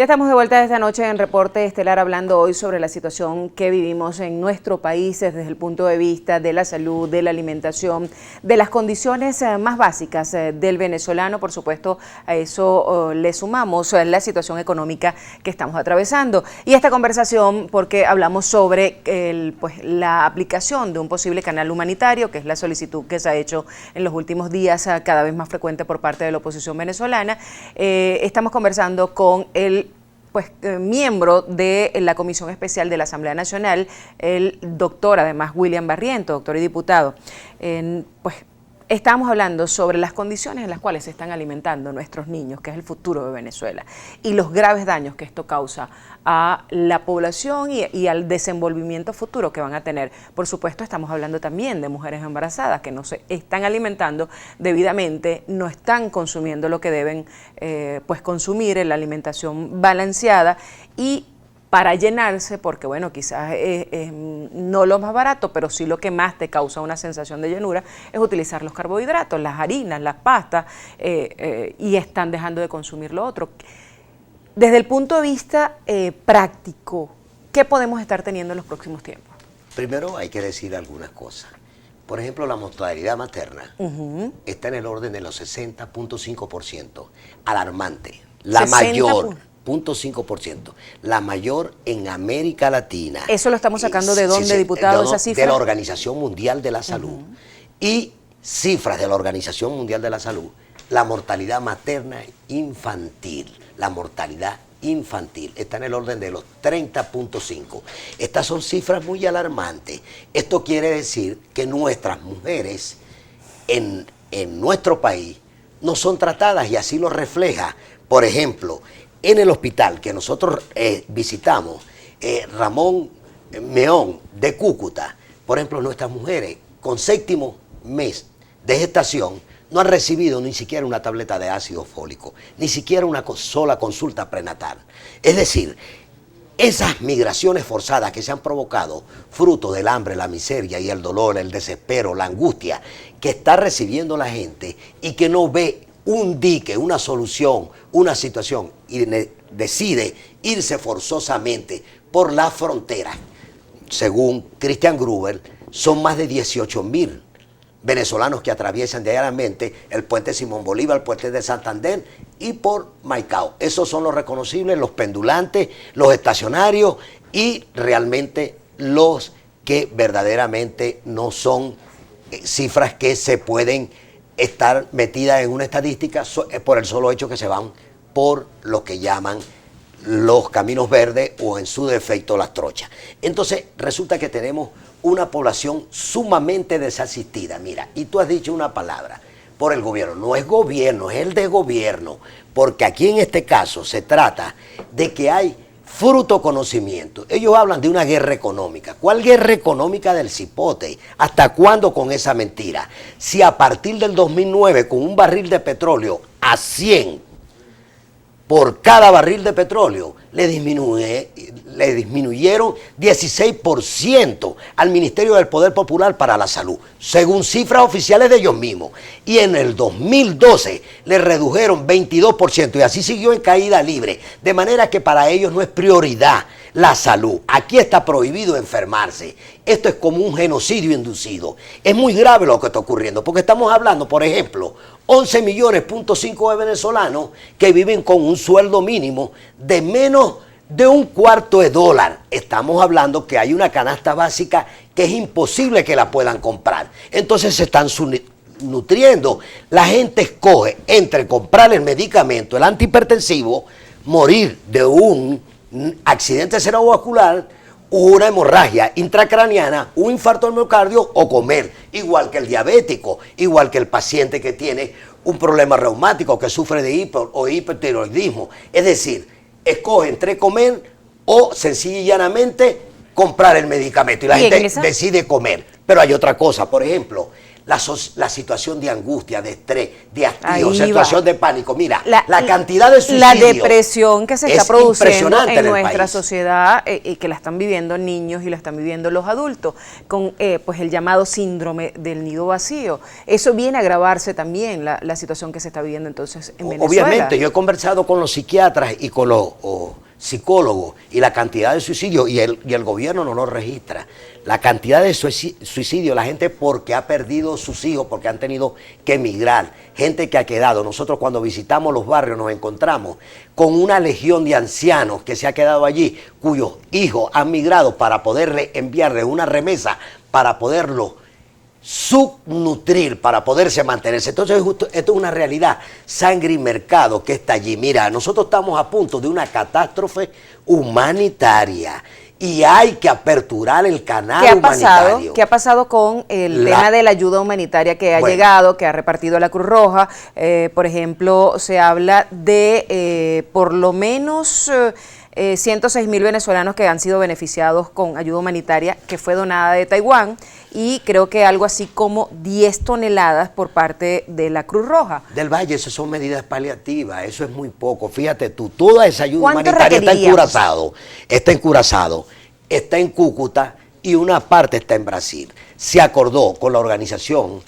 Ya estamos de vuelta esta noche en Reporte Estelar hablando hoy sobre la situación que vivimos en nuestro país desde el punto de vista de la salud, de la alimentación, de las condiciones más básicas del venezolano. Por supuesto, a eso le sumamos la situación económica que estamos atravesando. Y esta conversación porque hablamos sobre la aplicación de un posible canal humanitario, que es la solicitud que se ha hecho en los últimos días cada vez más frecuente por parte de la oposición venezolana. Estamos conversando con el miembro de la Comisión Especial de la Asamblea Nacional, el doctor, además, William Barrientos, doctor y diputado. Estamos hablando sobre las condiciones en las cuales se están alimentando nuestros niños, que es el futuro de Venezuela, y los graves daños que esto causa a la población y al desenvolvimiento futuro que van a tener. Por supuesto, estamos hablando también de mujeres embarazadas que no se están alimentando debidamente, no están consumiendo lo que deben consumir en la alimentación balanceada y para llenarse, porque bueno, quizás no lo más barato, pero sí lo que más te causa una sensación de llenura, es utilizar los carbohidratos, las harinas, las pastas, y están dejando de consumir lo otro. Desde el punto de vista práctico, ¿qué podemos estar teniendo en los próximos tiempos? Primero hay que decir algunas cosas. Por ejemplo, la mortalidad materna está en el orden de los 60.5%, alarmante, la mayor. 0.5%, la mayor en América Latina. ¿Eso lo estamos sacando de dónde, diputado, esa cifra? De la Organización Mundial de la Salud. Y cifras de la Organización Mundial de la Salud, la mortalidad materna infantil, está en el orden de los 30.5. Estas son cifras muy alarmantes. Esto quiere decir que nuestras mujeres en nuestro país no son tratadas, y así lo refleja, por ejemplo, en el hospital que nosotros visitamos, Ramón Meón de Cúcuta, por ejemplo, nuestras mujeres con 7º mes de gestación no han recibido ni siquiera una tableta de ácido fólico, ni siquiera una sola consulta prenatal. Es decir, esas migraciones forzadas que se han provocado, fruto del hambre, la miseria y el dolor, el desespero, la angustia que está recibiendo la gente y que no ve un dique, una solución, una situación, y decide irse forzosamente por la frontera. Según Cristian Gruber, son más de 18.000 venezolanos que atraviesan diariamente el puente Simón Bolívar, el puente de Santander y por Maicao. Esos son los reconocibles, los pendulantes, los estacionarios y realmente los que verdaderamente no son cifras que se pueden estar metidas en una estadística por el solo hecho que se van por lo que llaman los caminos verdes o en su defecto las trochas. Entonces resulta que tenemos una población sumamente desasistida. Mira, y tú has dicho una palabra, por el gobierno. No es gobierno, es el desgobierno, porque aquí en este caso se trata de que hay fruto conocimiento. Ellos hablan de una guerra económica. ¿Cuál guerra económica del cipote? ¿Hasta cuándo con esa mentira? Si a partir del 2009 con un barril de petróleo a 100 por cada barril de petróleo le disminuyeron 16% al Ministerio del Poder Popular para la Salud, según cifras oficiales de ellos mismos. Y en el 2012 le redujeron 22% y así siguió en caída libre. De manera que para ellos no es prioridad la salud. Aquí está prohibido enfermarse. Esto es como un genocidio inducido. Es muy grave lo que está ocurriendo, porque estamos hablando, por ejemplo, 11 millones.5 de venezolanos que viven con un sueldo mínimo de menos de $0.25. Estamos hablando que hay una canasta básica que es imposible que la puedan comprar. Entonces se están nutriendo. La gente escoge entre comprar el medicamento, el antihipertensivo, morir de un accidente cerebrovascular, una hemorragia intracraniana, un infarto al miocardio o comer, igual que el diabético, igual que el paciente que tiene un problema reumático, que sufre de hipertiroidismo. Es decir, escoge entre comer o sencilla y llanamente comprar el medicamento y la gente decide comer. Pero hay otra cosa, por ejemplo, la situación de angustia, de estrés, de hastío, Ahí situación va. de pánico. Mira, la cantidad de suicidios, la depresión que se está produciendo en el nuestra país. sociedad y que la están viviendo niños y la están viviendo los adultos, con pues el llamado síndrome del nido vacío. Eso viene a agravarse también la situación que se está viviendo entonces en Venezuela. Obviamente, yo he conversado con los psiquiatras y con los psicólogos y la cantidad de suicidios, y el gobierno no lo registra. La cantidad de suicidio, la gente porque ha perdido sus hijos, porque han tenido que emigrar, gente que ha quedado. Nosotros cuando visitamos los barrios nos encontramos con una legión de ancianos que se ha quedado allí, cuyos hijos han migrado para poder enviarles una remesa para poderlo subnutrir, para poderse mantenerse. Entonces esto es una realidad, sangre y mercado que está allí. Mira, nosotros estamos a punto de una catástrofe humanitaria y hay que aperturar el canal humanitario. ¿Qué ha pasado con el tema de la ayuda humanitaria que ha llegado, que ha repartido la Cruz Roja? Por ejemplo, se habla de por lo menos 106.000 venezolanos que han sido beneficiados con ayuda humanitaria que fue donada de Taiwán, y creo que algo así como 10 toneladas por parte de la Cruz Roja. Del Valle, eso son medidas paliativas, eso es muy poco. Fíjate tú, toda esa ayuda ¿Cuánto humanitaria está en Curazao, está en Cúcuta y una parte está en Brasil. Se acordó con la organización,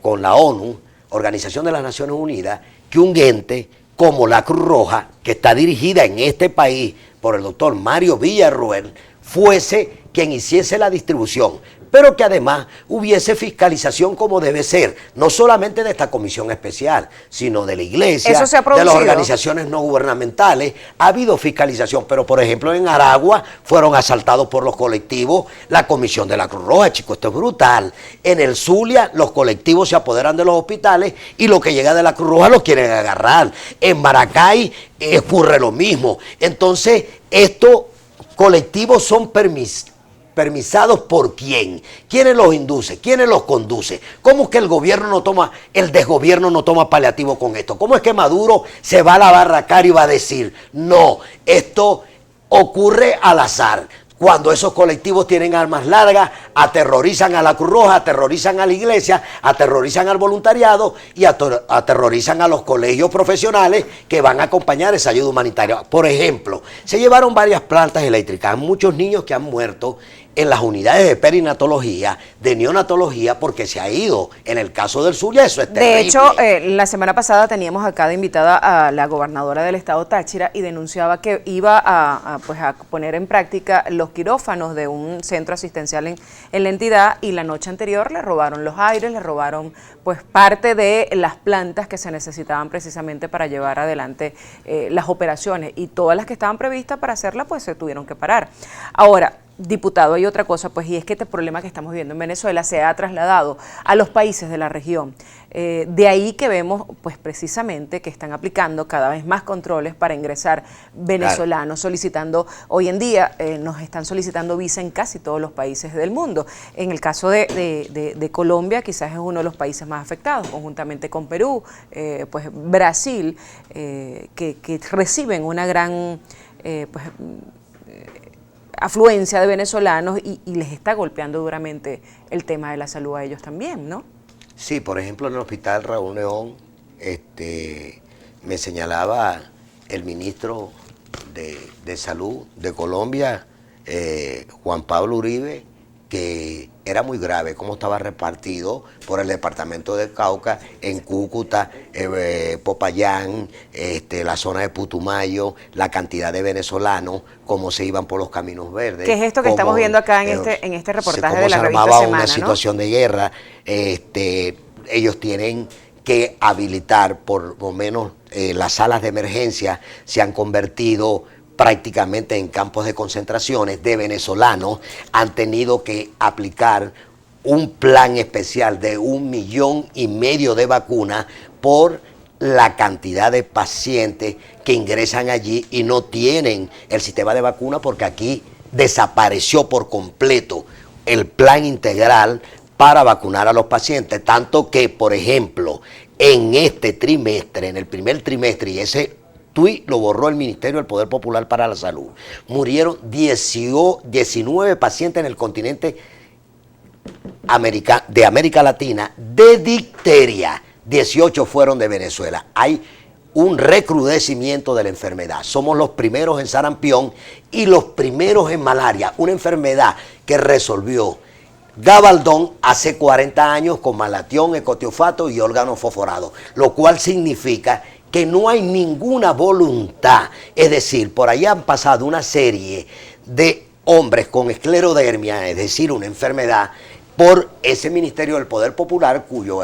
con la ONU, Organización de las Naciones Unidas, que un ente como la Cruz Roja, que está dirigida en este país por el doctor Mario Villarruel, fuese quien hiciese la distribución, pero que además hubiese fiscalización como debe ser, no solamente de esta comisión especial, sino de la iglesia, ¿Eso se ha de producido? las organizaciones no gubernamentales. Ha habido fiscalización, pero por ejemplo en Aragua fueron asaltados por los colectivos la comisión de la Cruz Roja, chico, esto es brutal. En el Zulia los colectivos se apoderan de los hospitales y lo que llega de la Cruz Roja lo quieren agarrar. En Maracay ocurre lo mismo. Entonces estos colectivos son permisados por quién, quiénes los induce, quiénes los conduce, cómo es que el desgobierno no toma paliativo con esto, cómo es que Maduro se va a la barracar y va a decir, no, esto ocurre al azar. Cuando esos colectivos tienen armas largas, aterrorizan a la Cruz Roja, aterrorizan a la iglesia, aterrorizan al voluntariado y aterrorizan a los colegios profesionales que van a acompañar esa ayuda humanitaria. Por ejemplo, se llevaron varias plantas eléctricas, muchos niños que han muerto en las unidades de perinatología, de neonatología, porque se ha ido. En el caso del Zulia eso es terrible. De hecho, la semana pasada teníamos acá de invitada a la gobernadora del estado Táchira y denunciaba que iba a poner en práctica los quirófanos de un centro asistencial en la entidad, y la noche anterior le robaron los aires, le robaron pues parte de las plantas que se necesitaban precisamente para llevar adelante las operaciones, y todas las que estaban previstas para hacerla pues se tuvieron que parar. Ahora, diputado, hay otra cosa, pues, y es que este problema que estamos viviendo en Venezuela se ha trasladado a los países de la región. De ahí que vemos, pues, precisamente que están aplicando cada vez más controles para ingresar venezolanos, solicitando, hoy en día nos están solicitando visa en casi todos los países del mundo. En el caso de Colombia, quizás es uno de los países más afectados, conjuntamente con Perú, pues Brasil, que reciben una gran, afluencia de venezolanos y les está golpeando duramente el tema de la salud a ellos también, ¿no? Sí, por ejemplo, en el hospital Raúl León, me señalaba el ministro de Salud de Colombia, Juan Pablo Uribe, que era muy grave cómo estaba repartido por el departamento de Cauca, en Cúcuta, Popayán, la zona de Putumayo, la cantidad de venezolanos, cómo se iban por los caminos verdes. ¿Qué es esto que estamos viendo acá en este reportaje de la revista Semana? Semana, Una situación de guerra. Ellos tienen que habilitar, por lo menos las salas de emergencia se han convertido prácticamente en campos de concentraciones de venezolanos. Han tenido que aplicar un plan especial de 1,5 millones de vacunas por la cantidad de pacientes que ingresan allí y no tienen el sistema de vacuna, porque aquí desapareció por completo el plan integral para vacunar a los pacientes, tanto que, por ejemplo, en este trimestre, en el primer trimestre, y ese tuit lo borró el Ministerio del Poder Popular para la Salud, murieron 19 pacientes en el continente de América Latina de difteria, 18 fueron de Venezuela. Hay un recrudecimiento de la enfermedad. Somos los primeros en sarampión y los primeros en malaria, una enfermedad que resolvió Gabaldón hace 40 años con malatión, ecotiofato y órgano fosforado, lo cual significa que no hay ninguna voluntad. Es decir, por ahí han pasado una serie de hombres con esclerodermia, es decir, una enfermedad, por ese Ministerio del Poder Popular, cuyo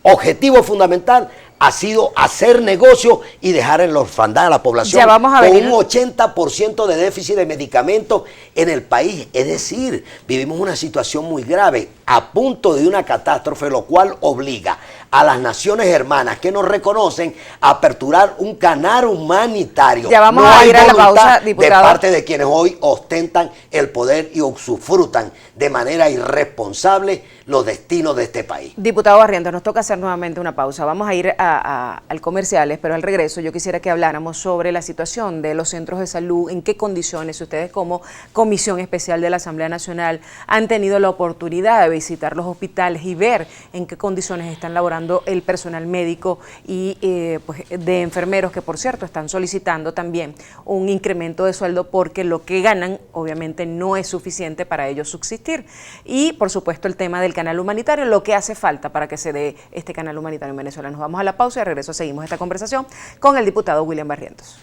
objetivo fundamental ha sido hacer negocio y dejar en la orfandad a la población con un 80% de déficit de medicamentos en el país. Es decir, vivimos una situación muy grave, a punto de una catástrofe, lo cual obliga a las naciones hermanas que nos reconocen a aperturar un canal humanitario. Ya vamos a ir a la pausa, diputado. De parte de quienes hoy ostentan el poder y usufrutan de manera irresponsable los destinos de este país. Diputado Barrientos, nos toca hacer nuevamente una pausa. Vamos a ir al comerciales, pero al regreso yo quisiera que habláramos sobre la situación de los centros de salud, en qué condiciones ustedes como Comisión Especial de la Asamblea Nacional han tenido la oportunidad de visitar los hospitales y ver en qué condiciones están laborando el personal médico y pues de enfermeros, que por cierto están solicitando también un incremento de sueldo porque lo que ganan obviamente no es suficiente para ellos subsistir. Y por supuesto el tema del canal humanitario, lo que hace falta para que se dé este canal humanitario en Venezuela. Nos vamos a la pausa y de regreso seguimos esta conversación con el diputado William Barrientos.